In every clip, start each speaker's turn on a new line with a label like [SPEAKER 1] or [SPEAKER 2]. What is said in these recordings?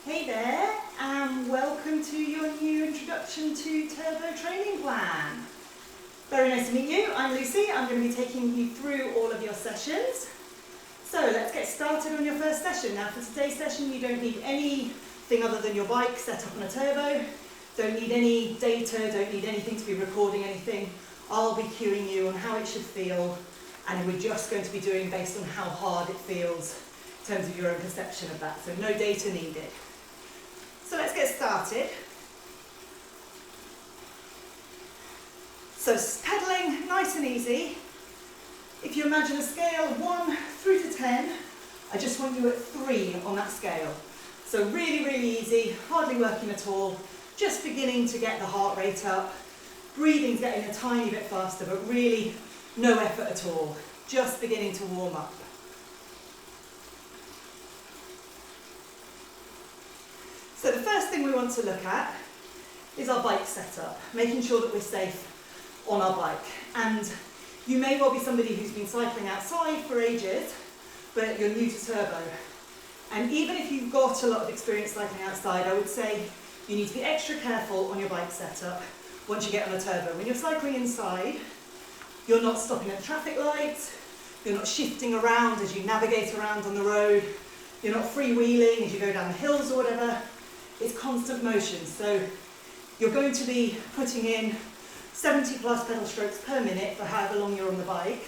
[SPEAKER 1] Hey there, and welcome to your new Introduction to Turbo training plan. Very nice to meet you. I'm Lucy. I'm going to be taking you through all of your sessions. So let's get started on your first session. Now for today's session you don't need anything other than your bike set up on a turbo. Don't need any data, don't need anything to be recording anything. I'll be cueing you on how it should feel, and we're just going to be doing based on how hard it feels in terms of your own perception of that. So no data needed. So let's get started. So pedaling, nice and easy. If you imagine a scale of 1 through to 10, I just want you at 3 on that scale. So really, really easy, hardly working at all, just beginning to get the heart rate up. Breathing's getting a tiny bit faster, but really no effort at all. Just beginning to warm up. So the first thing we want to look at is our bike setup, making sure that we're safe on our bike. And you may well be somebody who's been cycling outside for ages, but you're new to turbo. And even if you've got a lot of experience cycling outside, I would say you need to be extra careful on your bike setup once you get on a turbo. When you're cycling inside, you're not stopping at traffic lights, you're not shifting around as you navigate around on the road, you're not freewheeling as you go down the hills or whatever. It's constant motion, so you're going to be putting in 70 plus pedal strokes per minute for however long you're on the bike,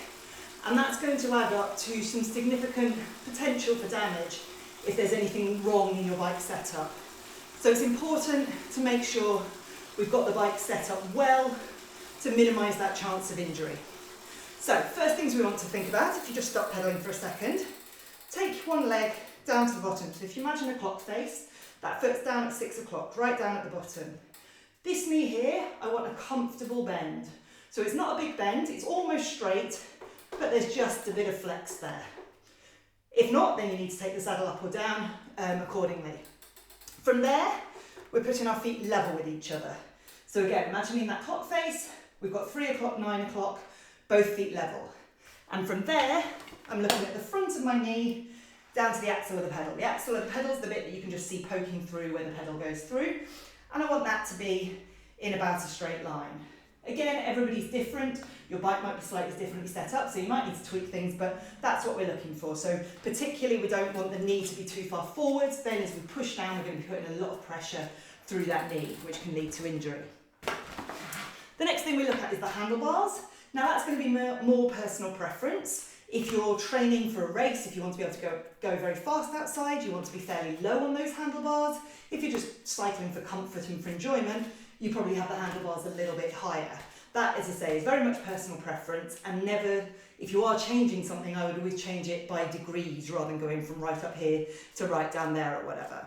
[SPEAKER 1] and that's going to add up to some significant potential for damage if there's anything wrong in your bike setup. So it's important to make sure we've got the bike set up well to minimise that chance of injury. So first things we want to think about, if you just stop pedaling for a second, take one leg down to the bottom. So if you imagine a clock face, that foot's down at 6 o'clock, right down at the bottom. This knee here, I want a comfortable bend. So it's not a big bend, it's almost straight, but there's just a bit of flex there. If not, then you need to take the saddle up or down accordingly. From there, we're putting our feet level with each other. So again, imagining that clock face, we've got 3 o'clock, 9 o'clock, both feet level. And from there, I'm looking at the front of my knee, down to the axle of the pedal. The axle of the pedal is the bit that you can just see poking through where the pedal goes through. And I want that to be in about a straight line. Again, everybody's different. Your bike might be slightly differently set up, so you might need to tweak things, but that's what we're looking for. So particularly, we don't want the knee to be too far forwards. Then as we push down, we're going to be putting a lot of pressure through that knee, which can lead to injury. The next thing we look at is the handlebars. Now that's going to be more personal preference. If you're training for a race, if you want to be able to go very fast outside, you want to be fairly low on those handlebars. If you're just cycling for comfort and for enjoyment, you probably have the handlebars a little bit higher. That, as I say, is very much personal preference, and never, if you are changing something, I would always change it by degrees rather than going from right up here to right down there or whatever.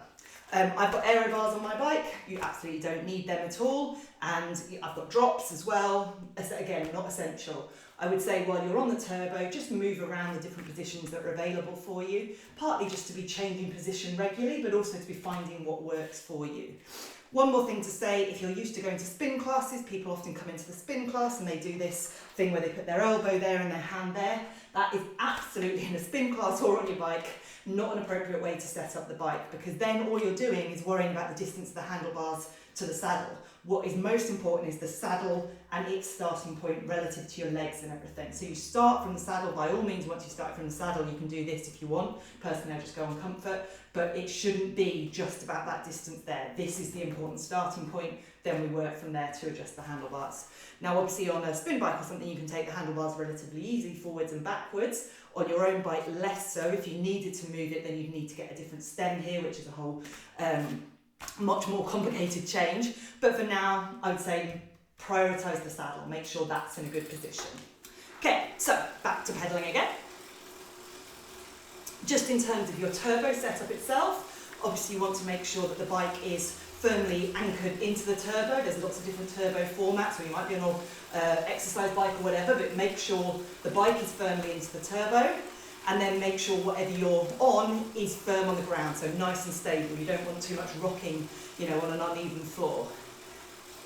[SPEAKER 1] I've got aerobars on my bike. You absolutely don't need them at all, and I've got drops as well. Again, not essential. I would say while you're on the turbo, just move around the different positions that are available for you, partly just to be changing position regularly, but also to be finding what works for you. One more thing to say, if you're used to going to spin classes, people often come into the spin class and they do this thing where they put their elbow there and their hand there. That is absolutely, in a spin class or on your bike, not an appropriate way to set up the bike, because then all you're doing is worrying about the distance of the handlebars to the saddle. What is most important is the saddle and its starting point relative to your legs and everything. So you start from the saddle. By all means, once you start from the saddle, you can do this if you want. Personally, I just go on comfort, but it shouldn't be just about that distance there. This is the important starting point. Then we work from there to adjust the handlebars. Now, obviously on a spin bike or something, you can take the handlebars relatively easy, forwards and backwards. On your own bike, less so. If you needed to move it, then you'd need to get a different stem here, which is a whole much more complicated change. But for now, I would say prioritise the saddle, make sure that's in a good position. Okay, so back to pedaling again. Just in terms of your turbo setup itself, obviously you want to make sure that the bike is firmly anchored into the turbo. There's lots of different turbo formats, so you might be on an exercise bike or whatever, but make sure the bike is firmly into the turbo. And then make sure whatever you're on is firm on the ground, so nice and stable. You don't want too much rocking, on an uneven floor.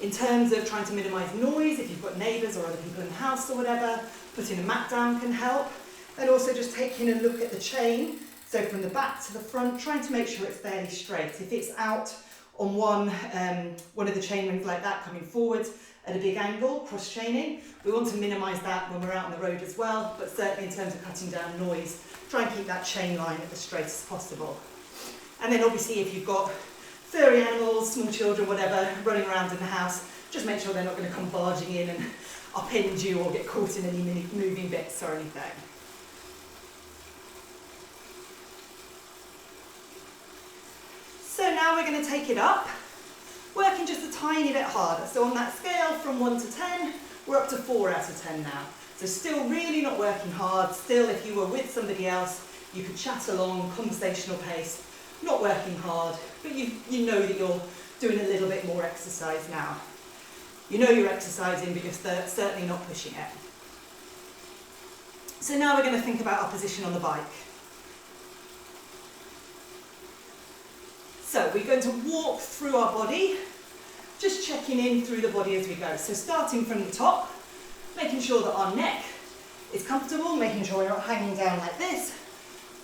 [SPEAKER 1] In terms of trying to minimise noise, if you've got neighbours or other people in the house or whatever, putting a mat down can help. And also just taking a look at the chain So from the back to the front, trying to make sure it's fairly straight. If it's out on one of the chain rings like that, coming forward at a big angle, cross chaining, we want to minimise that when we're out on the road as well, but certainly in terms of cutting down noise, try and keep that chain line as straight as possible. And then obviously if you've got furry animals, small children, whatever, running around in the house, just make sure they're not going to come barging in and upend you or get caught in any moving bits or anything. So now we're going to take it up, working just a tiny bit harder. So on that scale from 1 to 10, we're up to 4 out of 10 now. So still really not working hard. Still, if you were with somebody else, you could chat along, conversational pace, not working hard, but you know that you're doing a little bit more exercise now. You know you're exercising, but you're certainly not pushing it. So now we're going to think about our position on the bike. So we're going to walk through our body, just checking in through the body as we go. So starting from the top, making sure that our neck is comfortable, making sure we're not hanging down like this,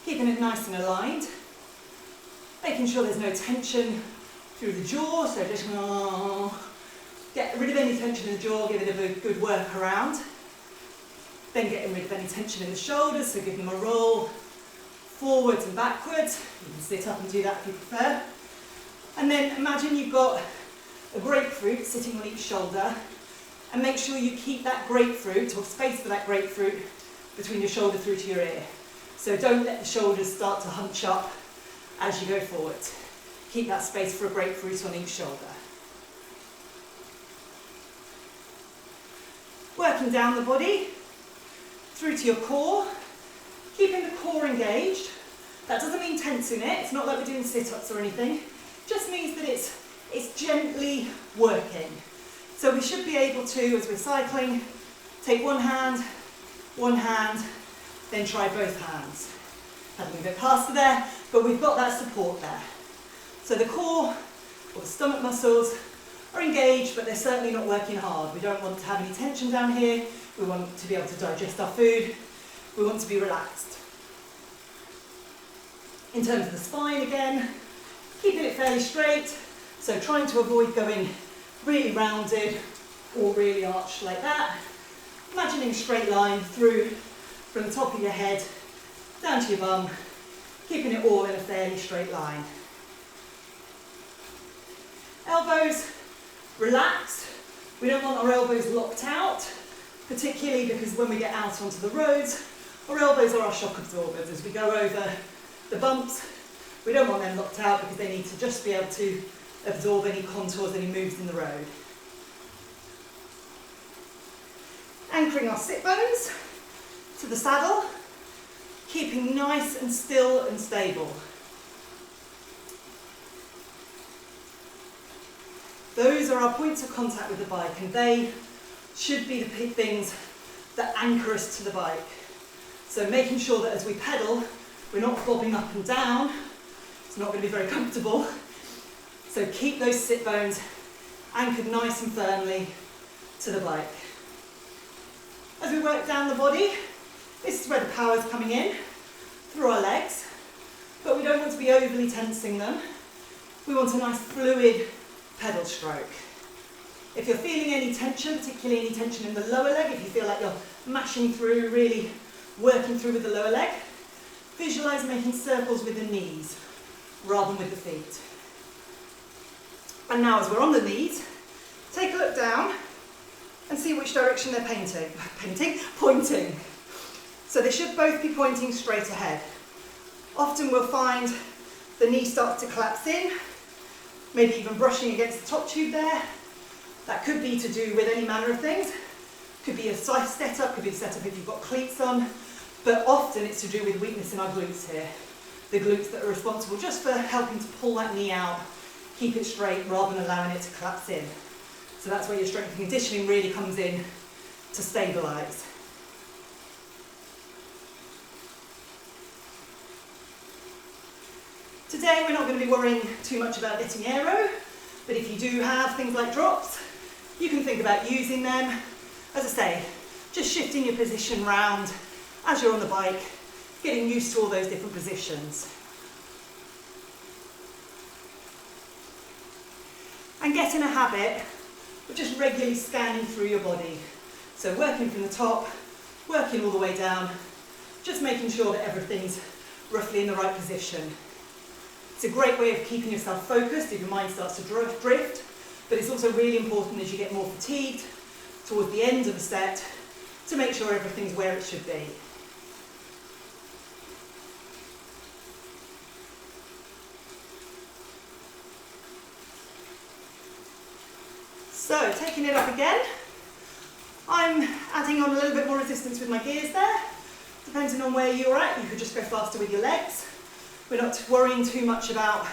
[SPEAKER 1] keeping it nice and aligned, making sure there's no tension through the jaw, so just get rid of any tension in the jaw, give it a good work around. Then getting rid of any tension in the shoulders, so give them a roll forwards and backwards. You can sit up and do that if you prefer. And then imagine you've got a grapefruit sitting on each shoulder, and make sure you keep that grapefruit, or space for that grapefruit, between your shoulder through to your ear. So don't let the shoulders start to hunch up as you go forward. Keep that space for a grapefruit on each shoulder. Working down the body, through to your core, keeping the core engaged. That doesn't mean tensing it, it's not like we're doing sit-ups or anything. Just means that it's gently working. So we should be able to, as we're cycling, take one hand, then try both hands. Having a bit faster there, but we've got that support there. So the core or the stomach muscles are engaged, but they're certainly not working hard. We don't want to have any tension down here. We want to be able to digest our food. We want to be relaxed. In terms of the spine again, keeping it fairly straight. So trying to avoid going really rounded or really arched like that. Imagining a straight line through from the top of your head down to your bum, keeping it all in a fairly straight line. Elbows relaxed. We don't want our elbows locked out, particularly because when we get out onto the roads, our elbows are our shock absorbers. As we go over the bumps, we don't want them locked out because they need to just be able to absorb any contours, any moves in the road. Anchoring our sit bones to the saddle, keeping nice and still and stable. Those are our points of contact with the bike, and they should be the things that anchor us to the bike. So making sure that as we pedal, we're not bobbing up and down. It's not going to be very comfortable. So keep those sit bones anchored nice and firmly to the bike. As we work down the body, this is where the power is coming in, through our legs, but we don't want to be overly tensing them. We want a nice fluid pedal stroke. If you're feeling any tension, particularly any tension in the lower leg, if you feel like you're mashing through, really working through with the lower leg, visualise making circles with the knees rather than with the feet. And now as we're on the knees, take a look down and see which direction they're pointing. So they should both be pointing straight ahead. Often we'll find the knee starts to collapse in, maybe even brushing against the top tube there. That could be to do with any manner of things. Could be a size setup, could be a setup if you've got cleats on, but often it's to do with weakness in our glutes here. The glutes that are responsible just for helping to pull that knee out, keep it straight rather than allowing it to collapse in. So that's where your strength and conditioning really comes in to stabilise. Today we're not going to be worrying too much about getting aero, but if you do have things like drops, you can think about using them. As I say, just shifting your position round as you're on the bike, getting used to all those different positions. And get in a habit of just regularly scanning through your body. So working from the top, working all the way down, just making sure that everything's roughly in the right position. It's a great way of keeping yourself focused if your mind starts to drift, but it's also really important as you get more fatigued towards the end of the set to make sure everything's where it should be. So, taking it up again, I'm adding on a little bit more resistance with my gears there. Depending on where you're at, you could just go faster with your legs. We're not worrying too much about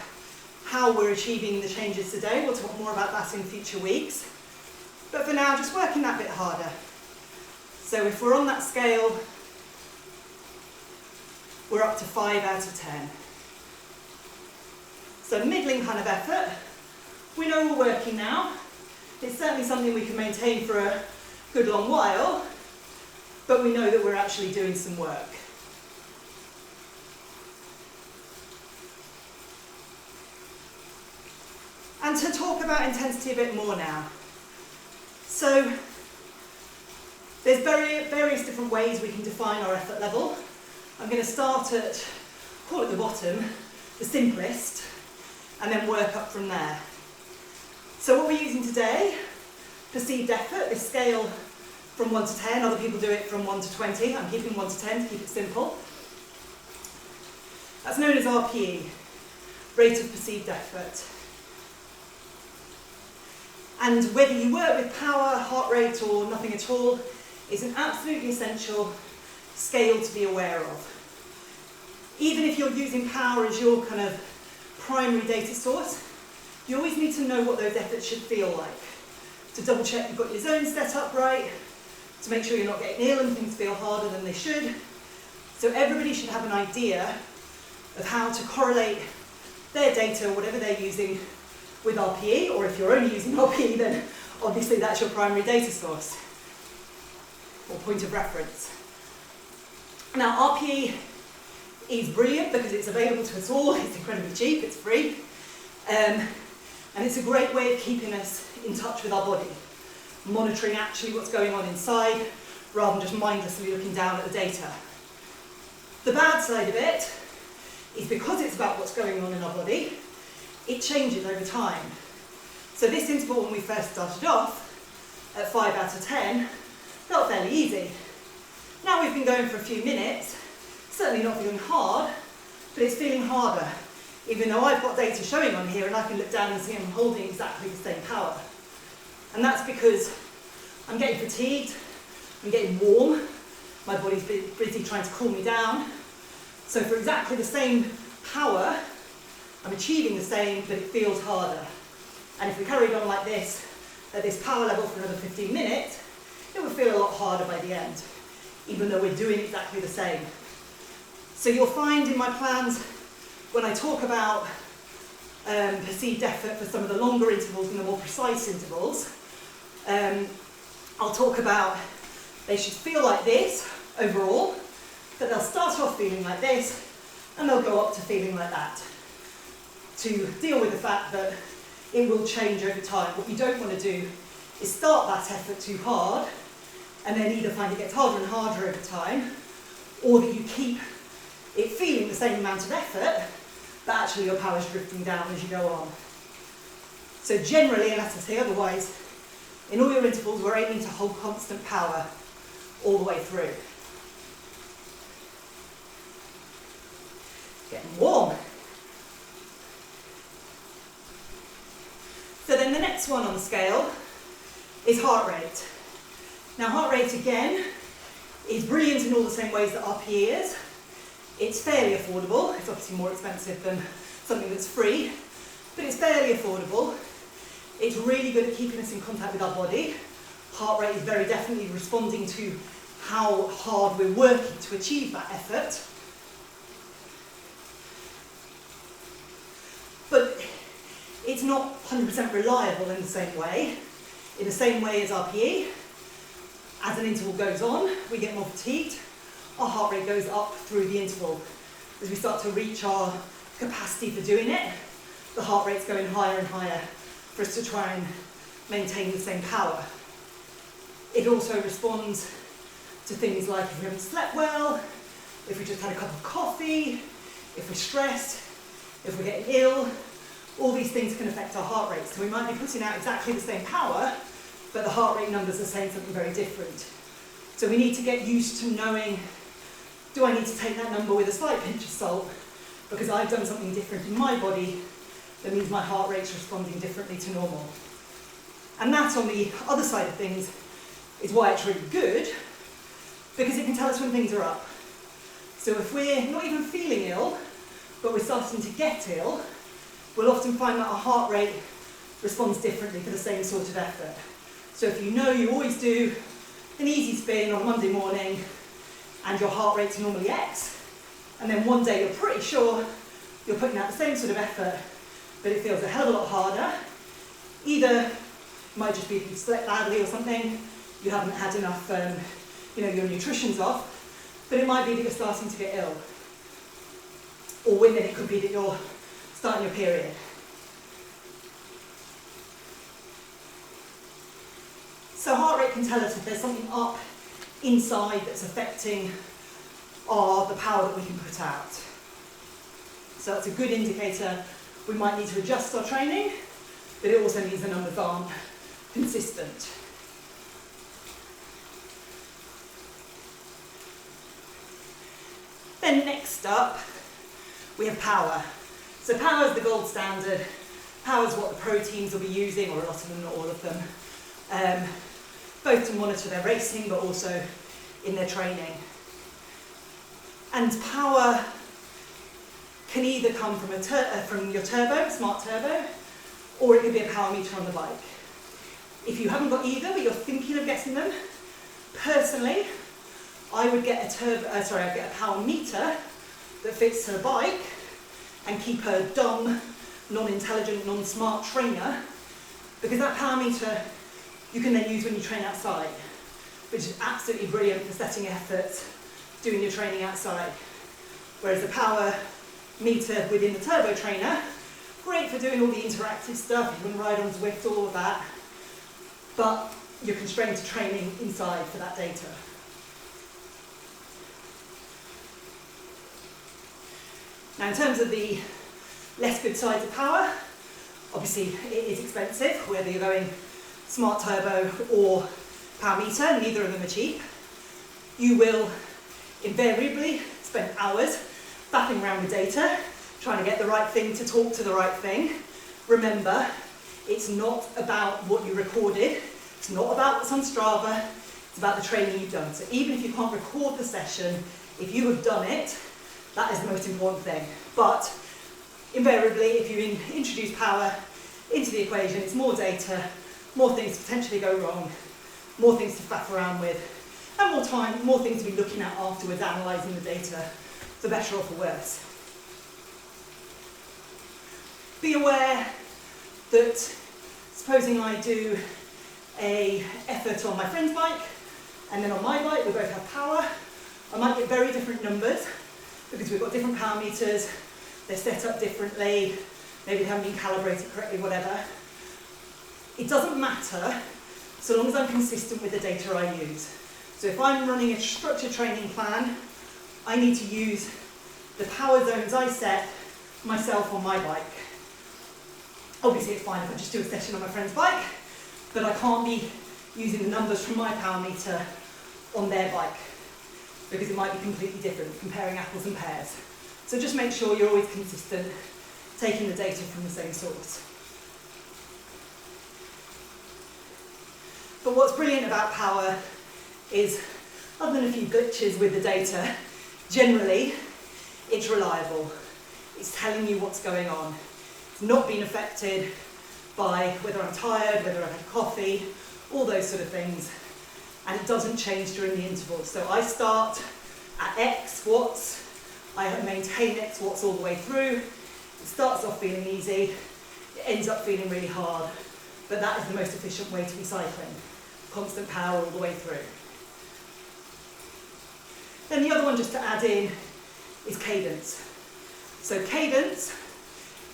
[SPEAKER 1] how we're achieving the changes today. We'll talk more about that in future weeks. But for now, just working that bit harder. So if we're on that scale, we're up to 5 out of 10. So middling kind of effort. We know we're working now. It's certainly something we can maintain for a good long while, but we know that we're actually doing some work. And to talk about intensity a bit more now. So there's various different ways we can define our effort level. I'm going to start at, call it the bottom, the simplest, and then work up from there. So what we're using today, perceived effort, this scale from 1 to 10. Other people do it from 1 to 20. I'm keeping 1 to 10 to keep it simple. That's known as RPE, rate of perceived effort. And whether you work with power, heart rate, or nothing at all, is an absolutely essential scale to be aware of. Even if you're using power as your kind of primary data source, you always need to know what those efforts should feel like. To double check you've got your zones set up right, to make sure you're not getting ill and things feel harder than they should. So everybody should have an idea of how to correlate their data, whatever they're using, with RPE, or if you're only using RPE, then obviously that's your primary data source, or point of reference. Now RPE is brilliant because it's available to us all, it's incredibly cheap, it's free, and it's a great way of keeping us in touch with our body, monitoring actually what's going on inside, rather than just mindlessly looking down at the data. The bad side of it is because it's about what's going on in our body, it changes over time. So this interval when we first started off, at 5 out of 10, felt fairly easy. Now we've been going for a few minutes, certainly not feeling hard, but it's feeling harder, even though I've got data showing on here and I can look down and see I'm holding exactly the same power. And that's because I'm getting fatigued, I'm getting warm, my body's busy trying to cool me down. So for exactly the same power, I'm achieving the same, but it feels harder. And if we carried on like this, at this power level for another 15 minutes, it would feel a lot harder by the end, even though we're doing exactly the same. So you'll find in my plans, when I talk about perceived effort for some of the longer intervals and the more precise intervals, I'll talk about they should feel like this overall, but they'll start off feeling like this, and they'll go up to feeling like that, to deal with the fact that it will change over time. What you don't want to do is start that effort too hard and then either find it gets harder and harder over time, or that you keep it feeling the same amount of effort, but actually your power's drifting down as you go on. So generally, unless I say otherwise, in all your intervals we're aiming to hold constant power all the way through. Getting warm. So then the next one on the scale is heart rate. Now heart rate again is brilliant in all the same ways that RPE is. It's fairly affordable. It's obviously more expensive than something that's free, but it's fairly affordable. It's really good at keeping us in contact with our body. Heart rate is very definitely responding to how hard we're working to achieve that effort. But it's not 100% reliable in the same way. In the same way as RPE, as an interval goes on, we get more fatigued, our heart rate goes up through the interval. As we start to reach our capacity for doing it, the heart rate's going higher and higher for us to try and maintain the same power. It also responds to things like if we haven't slept well, if we just had a cup of coffee, if we're stressed, if we're getting ill. All these things can affect our heart rate. So we might be putting out exactly the same power, but the heart rate numbers are saying something very different. So we need to get used to knowing, do I need to take that number with a slight pinch of salt because I've done something different in my body that means my heart rate's responding differently to normal. And that, on the other side of things, is why it's really good, because it can tell us when things are up. So if we're not even feeling ill, but we're starting to get ill, we'll often find that our heart rate responds differently for the same sort of effort. So if you know you always do an easy spin on a Monday morning and your heart rate's normally X, and then one day you're pretty sure you're putting out the same sort of effort, but it feels a hell of a lot harder, either it might just be if you slept badly or something, you haven't had enough, your nutrition's off, but it might be that you're starting to get ill. Or women, it could be that you're starting your period. So heart rate can tell us if there's something up inside that's affecting the power that we can put out. So that's a good indicator. We might need to adjust our training, but it also means the numbers aren't consistent. Then next up, we have power. So power is the gold standard. Power is what the pro teams will be using, or a lot of them, not all of them, both to monitor their racing, but also in their training. And power can either come from your turbo, smart turbo, or it could be a power meter on the bike. If you haven't got either, but you're thinking of getting them, personally, I would get I'd get a power meter that fits to the bike and keep a dumb, non-intelligent, non-smart trainer, because that power meter you can then use when you train outside, which is absolutely brilliant for setting effort, doing your training outside. Whereas the power meter within the turbo trainer, great for doing all the interactive stuff, you can ride on Zwift, all of that, but you're constrained to training inside for that data. Now, in terms of the less good sides of power, obviously it is expensive, whether you're going smart turbo or power meter, neither of them are cheap. You will invariably spend hours faffing around with data, trying to get the right thing to talk to the right thing. Remember, it's not about what you recorded, it's not about what's on Strava, it's about the training you've done. So even if you can't record the session, if you have done it, that is the most important thing. But invariably, if you introduce power into the equation, it's more data, more things to potentially go wrong, more things to faff around with, and more time, more things to be looking at afterwards, analysing the data, for better or for worse. Be aware that, supposing I do an effort on my friend's bike, and then on my bike we both have power, I might get very different numbers, because we've got different power meters, they're set up differently, maybe they haven't been calibrated correctly, whatever. It doesn't matter, so long as I'm consistent with the data I use. So if I'm running a structured training plan, I need to use the power zones I set myself on my bike. Obviously it's fine if I just do a session on my friend's bike, but I can't be using the numbers from my power meter on their bike, because it might be completely different, comparing apples and pears. So just make sure you're always consistent, taking the data from the same source. But what's brilliant about power is, other than a few glitches with the data, generally it's reliable. It's telling you what's going on. It's not being affected by whether I'm tired, whether I've had coffee, all those sort of things. And it doesn't change during the intervals. So I start at X watts, I maintain X watts all the way through. It starts off feeling easy, it ends up feeling really hard, but that is the most efficient way to be cycling. Constant power all the way through. Then the other one just to add in is cadence. So cadence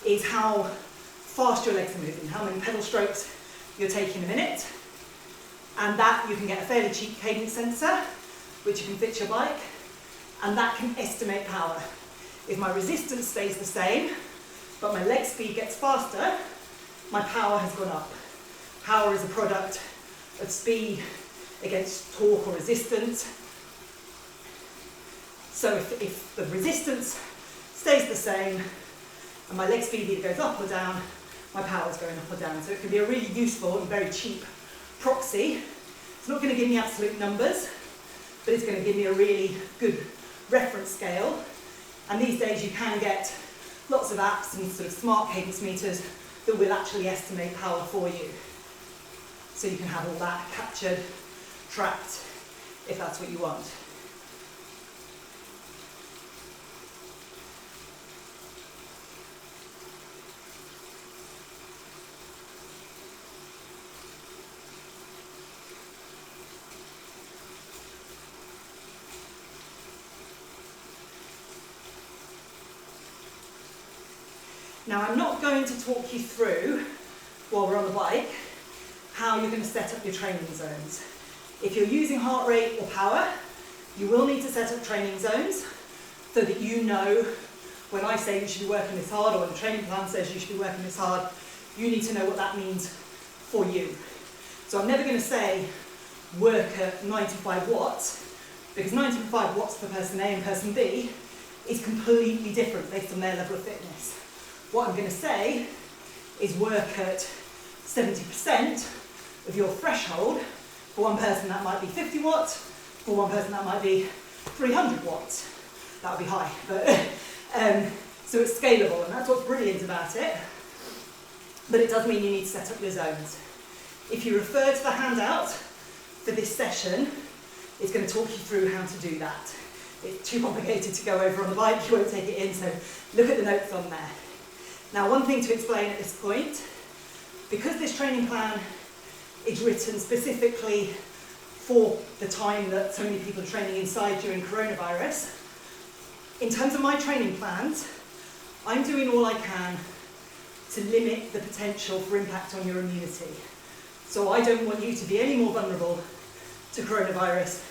[SPEAKER 1] is how fast your legs are moving, how many pedal strokes you're taking a minute. And that you can get a fairly cheap cadence sensor, which you can fit to your bike, and that can estimate power. If my resistance stays the same, but my leg speed gets faster, my power has gone up. Power is a product of speed against torque or resistance. So if the resistance stays the same and my leg speed either goes up or down, my power is going up or down. So it can be a really useful and very cheap proxy. It's not going to give me absolute numbers, but it's going to give me a really good reference scale. And these days you can get lots of apps and sort of smart cadence meters that will actually estimate power for you. So you can have all that captured, tracked, if that's what you want. Now, I'm not going to talk you through, while we're on the bike, how you're going to set up your training zones. If you're using heart rate or power, you will need to set up training zones so that you know when I say you should be working this hard, or when the training plan says you should be working this hard, you need to know what that means for you. So I'm never going to say work at 95 watts, because 95 watts for person A and person B is completely different based on their level of fitness. What I'm going to say is work at 70% of your threshold. For one person that might be 50 watts, for one person that might be 300 watts. That would be high, but so it's scalable, and that's what's brilliant about it. But it does mean you need to set up your zones. If you refer to the handout for this session, it's going to talk you through how to do that. It's too complicated to go over on the bike, you won't take it in, so look at the notes on there. Now, one thing to explain at this point, because this training plan is written specifically for the time that so many people are training inside during coronavirus, in terms of my training plans, I'm doing all I can to limit the potential for impact on your immunity. So I don't want you to be any more vulnerable to coronavirus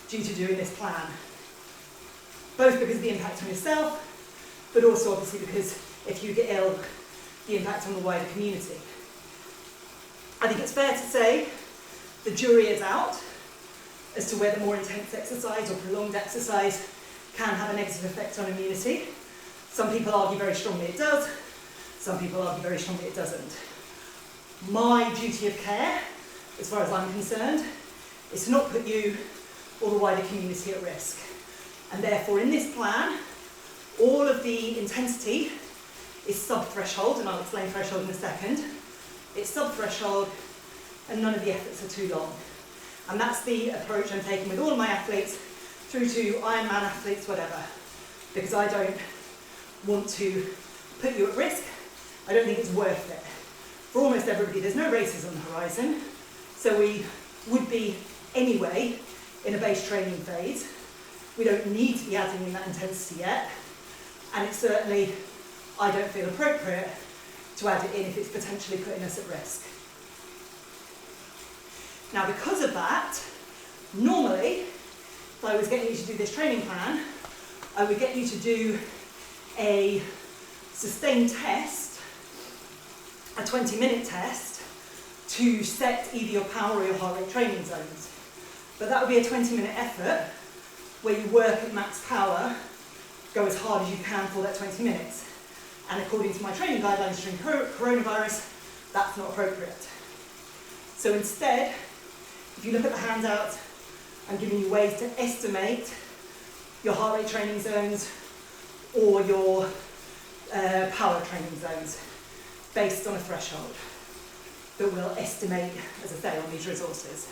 [SPEAKER 1] due to doing this plan. Both because of the impact on yourself, but also obviously because if you get ill, the impact on the wider community. I think it's fair to say the jury is out as to whether more intense exercise or prolonged exercise can have a negative effect on immunity. Some people argue very strongly it does, some people argue very strongly it doesn't. My duty of care, as far as I'm concerned, is to not put you or the wider community at risk. And therefore in this plan, all of the intensity is sub-threshold, and I'll explain threshold in a second. It's sub-threshold, and none of the efforts are too long. And that's the approach I'm taking with all of my athletes, through to Ironman athletes, whatever. Because I don't want to put you at risk. I don't think it's worth it. For almost everybody, there's no races on the horizon, so we would be anyway in a base training phase. We don't need to be adding in that intensity yet, and it's certainly, I don't feel appropriate to add it in if it's potentially putting us at risk. Now, because of that, normally, if I was getting you to do this training plan, I would get you to do a sustained test, a 20-minute test, to set either your power or your heart rate training zones. But that would be a 20-minute effort where you work at max power, go as hard as you can for that 20 minutes. And according to my training guidelines during coronavirus, that's not appropriate. So instead, if you look at the handout, I'm giving you ways to estimate your heart rate training zones or your power training zones based on a threshold that will estimate, as I say, on these resources.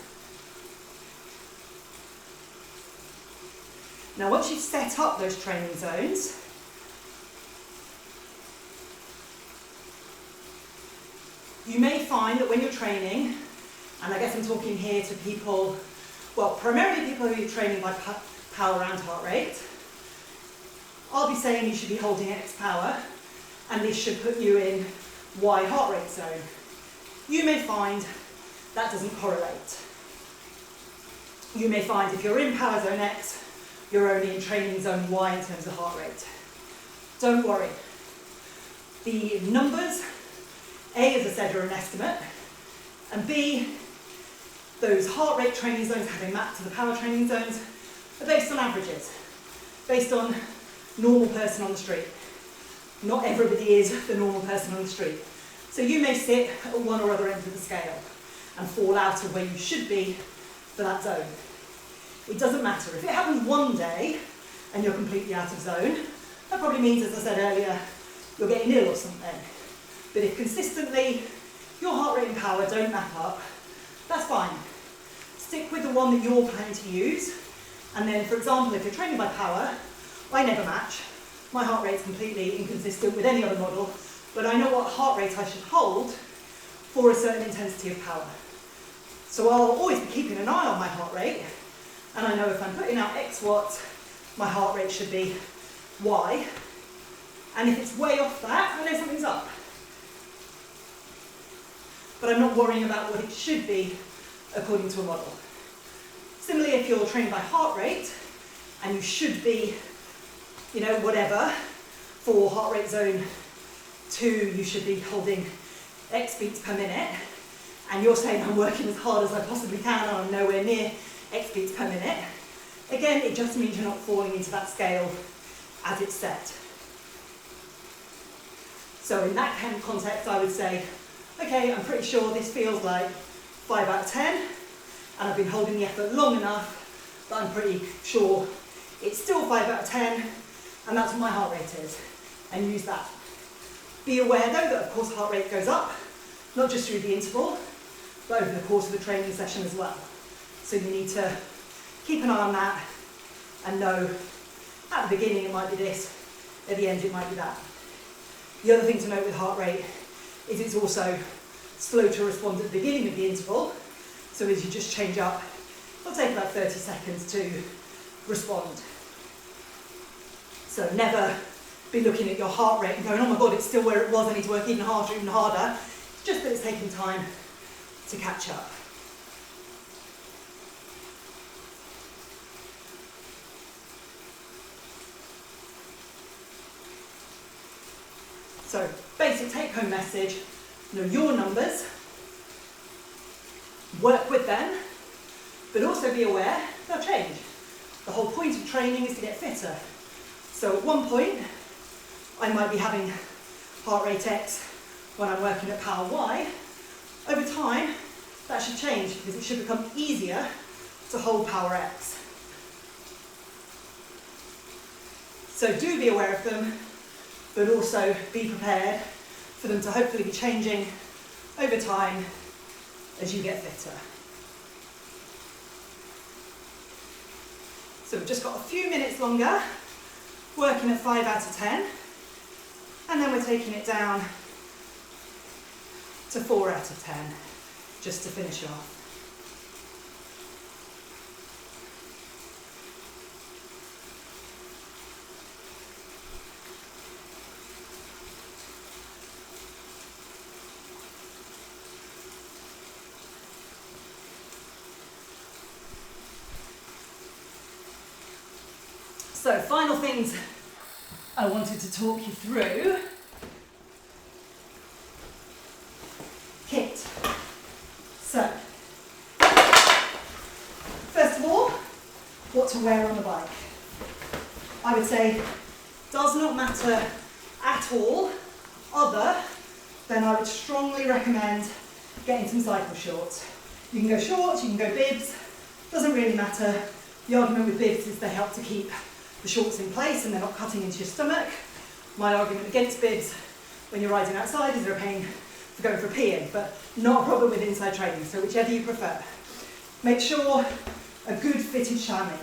[SPEAKER 1] Now, once you've set up those training zones, you may find that when you're training, and I guess I'm talking here to people, well, primarily people who are training by power and heart rate, I'll be saying you should be holding X power, and this should put you in Y heart rate zone. You may find that doesn't correlate. You may find if you're in power zone X, you're only in training zone Y in terms of heart rate. Don't worry. The numbers, A, as I said, are an estimate, and B, those heart rate training zones having mapped to the power training zones are based on averages, based on normal person on the street. Not everybody is the normal person on the street. So you may sit at one or other end of the scale and fall out of where you should be for that zone. It doesn't matter. If it happens one day and you're completely out of zone, that probably means, as I said earlier, you're getting ill or something. But if consistently your heart rate and power don't map up, that's fine. Stick with the one that you're planning to use. And then, for example, if you're training by power, I never match. My heart rate's completely inconsistent with any other model, but I know what heart rate I should hold for a certain intensity of power. So I'll always be keeping an eye on my heart rate, and I know if I'm putting out X watts, my heart rate should be Y. And if it's way off that, I know something's up. But I'm not worrying about what it should be according to a model. Similarly, if you're trained by heart rate, and you should be, you know, whatever, for heart rate zone 2, you should be holding X beats per minute, and you're saying I'm working as hard as I possibly can and I'm nowhere near X beats per minute, again, it just means you're not falling into that scale as it's set. So in that kind of context, I would say, okay, I'm pretty sure this feels like 5 out of 10, and I've been holding the effort long enough that I'm pretty sure it's still 5 out of 10, and that's what my heart rate is, and use that. Be aware though that of course heart rate goes up, not just through the interval, but over the course of the training session as well. So you need to keep an eye on that and know at the beginning it might be this, at the end it might be that. The other thing to note with heart rate is it's also slow to respond at the beginning of the interval, so as you just change up, it'll take about 30 seconds to respond. So never be looking at your heart rate and going, oh my god, it's still where it was, I need to work even harder, even harder. It's just that it's taking time to catch up. So, basic take-home message, know your numbers, work with them, but also be aware they'll change. The whole point of training is to get fitter. So at one point, I might be having heart rate X when I'm working at power Y. Over time, that should change because it should become easier to hold power X. So do be aware of them, but also be prepared for them to hopefully be changing over time as you get fitter. So we've just got a few minutes longer, working at 5 out of 10, and then we're taking it down to 4 out of 10, just to finish off. So, final things I wanted to talk you through. Kit. So, first of all, what to wear on the bike. I would say does not matter at all, other than I would strongly recommend getting some cycle shorts. You can go shorts, you can go bibs, doesn't really matter. The argument with bibs is they help to keep the shorts in place and they're not cutting into your stomach. My argument against bibs when you're riding outside is they're a pain for going for a pee in, but not a problem with inside training, so whichever you prefer. Make sure a good fitted chamois.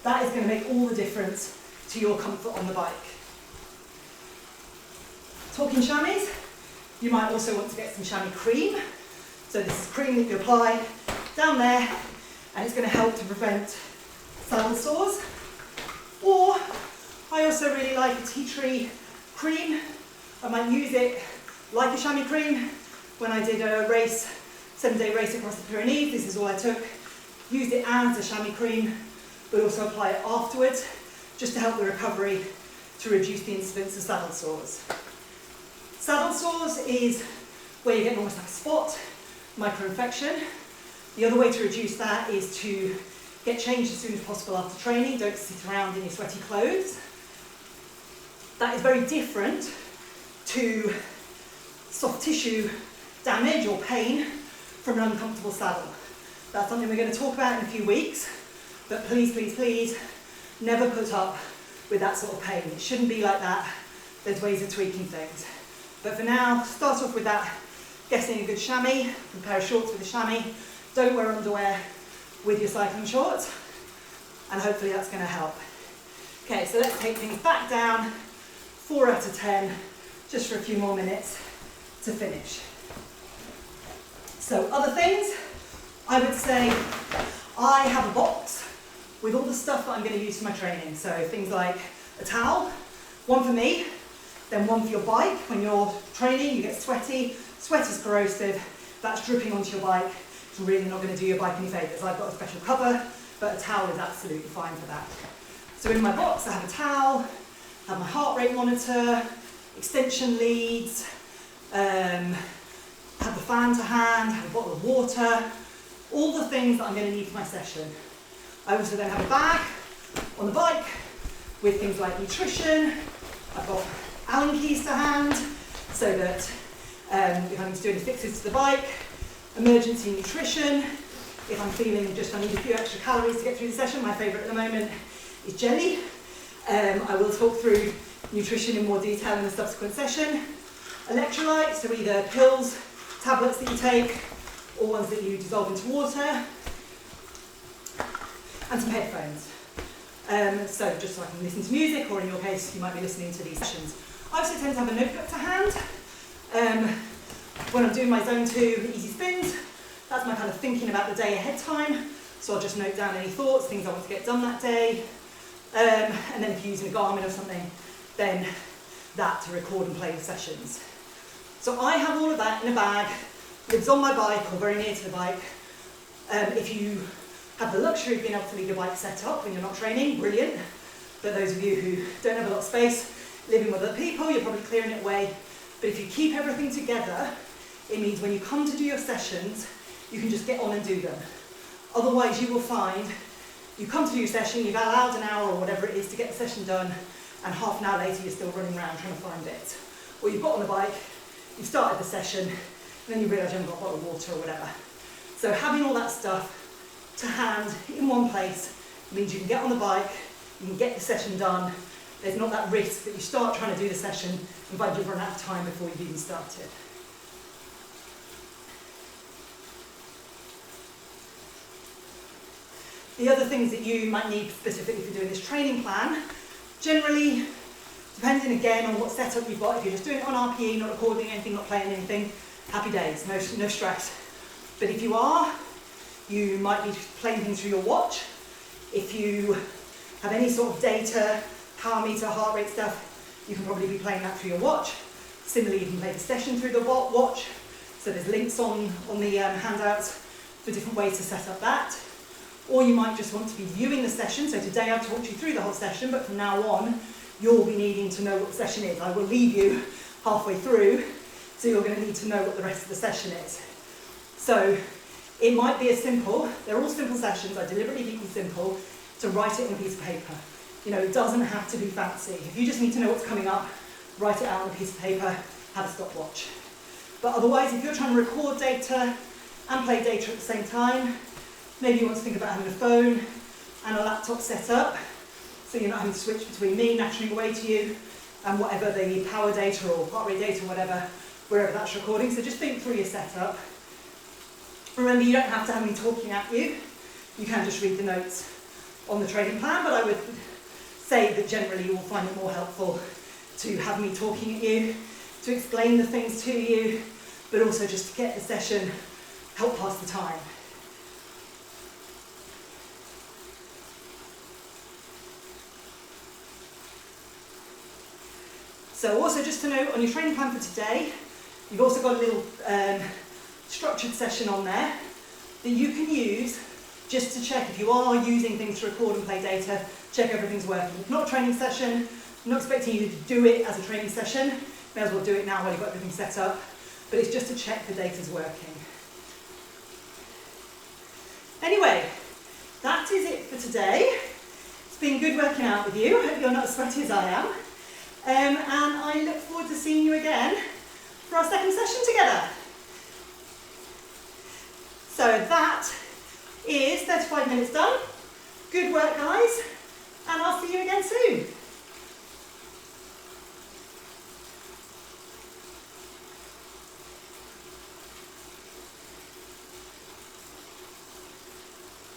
[SPEAKER 1] That is going to make all the difference to your comfort on the bike. Talking chamois, you might also want to get some chamois cream. So this is cream that you apply down there, and it's going to help to prevent saddle sores. Or I also really like a tea tree cream. I might use it like a chamois cream. When I did a race, 7-day race across the Pyrenees, this is all I took. Used it as a chamois cream, but also apply it afterwards, just to help the recovery, to reduce the incidence of saddle sores. Saddle sores is where you get almost like a spot, micro-infection. The other way to reduce that is to get changed as soon as possible after training. Don't sit around in your sweaty clothes. That is very different to soft tissue damage or pain from an uncomfortable saddle. That's something we're going to talk about in a few weeks, but please, please, please, never put up with that sort of pain. It shouldn't be like that. There's ways of tweaking things. But for now, start off with that, getting a good chamois, a pair of shorts with a chamois. Don't wear underwear with your cycling shorts, and hopefully that's going to help. Okay, so let's take things back down, 4 out of 10, just for a few more minutes to finish. So other things, I would say I have a box with all the stuff that I'm going to use for my training. So things like a towel, one for me, then one for your bike. When you're training, you get sweaty. Sweat is corrosive. That's dripping onto your bike. It's really not going to do your bike any favours. I've got a special cover, but a towel is absolutely fine for that. So in my box, I have a towel, I have my heart rate monitor, extension leads, have the fan to hand, have a bottle of water, all the things that I'm going to need for my session. I also then have a bag on the bike with things like nutrition. I've got Allen keys to hand so that if I need to do any fixes to the bike, emergency nutrition. If I'm feeling just I need a few extra calories to get through the session, my favourite at the moment is jelly. I will talk through nutrition in more detail in the subsequent session. Electrolytes, so either pills, tablets that you take, or ones that you dissolve into water. And some headphones. So just so I can listen to music, or in your case, you might be listening to these sessions. I also tend to have a notebook to hand. When I'm doing my zone 2 easy spins, that's my kind of thinking about the day ahead time. So I'll just note down any thoughts, things I want to get done that day. And then if you're using a Garmin or something, then that to record and play the sessions. So I have all of that in a bag, lives on my bike or very near to the bike. If you have the luxury of being able to leave your bike set up when you're not training, brilliant. But those of you who don't have a lot of space, living with other people, you're probably clearing it away. But if you keep everything together, it means when you come to do your sessions, you can just get on and do them. Otherwise, you will find you come to do your session, you've allowed an hour or whatever it is to get the session done, and half an hour later you're still running around trying to find it. Or you've got on the bike, you've started the session, and then you realise you haven't got a bottle of water or whatever. So having all that stuff to hand in one place means you can get on the bike, you can get the session done. There's not that risk that you start trying to do the session and find you've run out of time before you've even started. The other things that you might need specifically for doing this training plan, generally, depending again on what setup you've got, if you're just doing it on RPE, not recording anything, not playing anything, happy days, no stress. But if you are, you might be playing things through your watch. If you have any sort of data, power meter, heart rate stuff, you can probably be playing that through your watch. Similarly, you can play the session through the watch. So there's links on the handouts for different ways to set up that. Or you might just want to be viewing the session. So today I've talked you through the whole session, but from now on, you'll be needing to know what the session is. I will leave you halfway through, so you're going to need to know what the rest of the session is. So it might be as simple, they're all simple sessions, I deliberately keep them simple, to write it on a piece of paper. You know, it doesn't have to be fancy. If you just need to know what's coming up, write it out on a piece of paper, have a stopwatch. But otherwise, if you're trying to record data and play data at the same time, maybe you want to think about having a phone and a laptop set up, so you're not having to switch between me nattering away to you and whatever the power data or heart rate data or whatever, wherever that's recording. So just think through your setup. Remember, you don't have to have me talking at you. You can just read the notes on the training plan, but I would say that generally you will find it more helpful to have me talking at you, to explain the things to you, but also just to get the session, help pass the time. So also just to note on your training plan for today, you've also got a little structured session on there that you can use just to check if you are using things to record and play data, check everything's working. It's not a training session, I'm not expecting you to do it as a training session, may as well do it now while you've got everything set up, but it's just to check the data's working. Anyway, that is it for today. It's been good working out with you. I hope you're not as sweaty as I am. And I look forward to seeing you again for our second session together. So that is 35 minutes done. Good work, guys. And I'll see you again soon.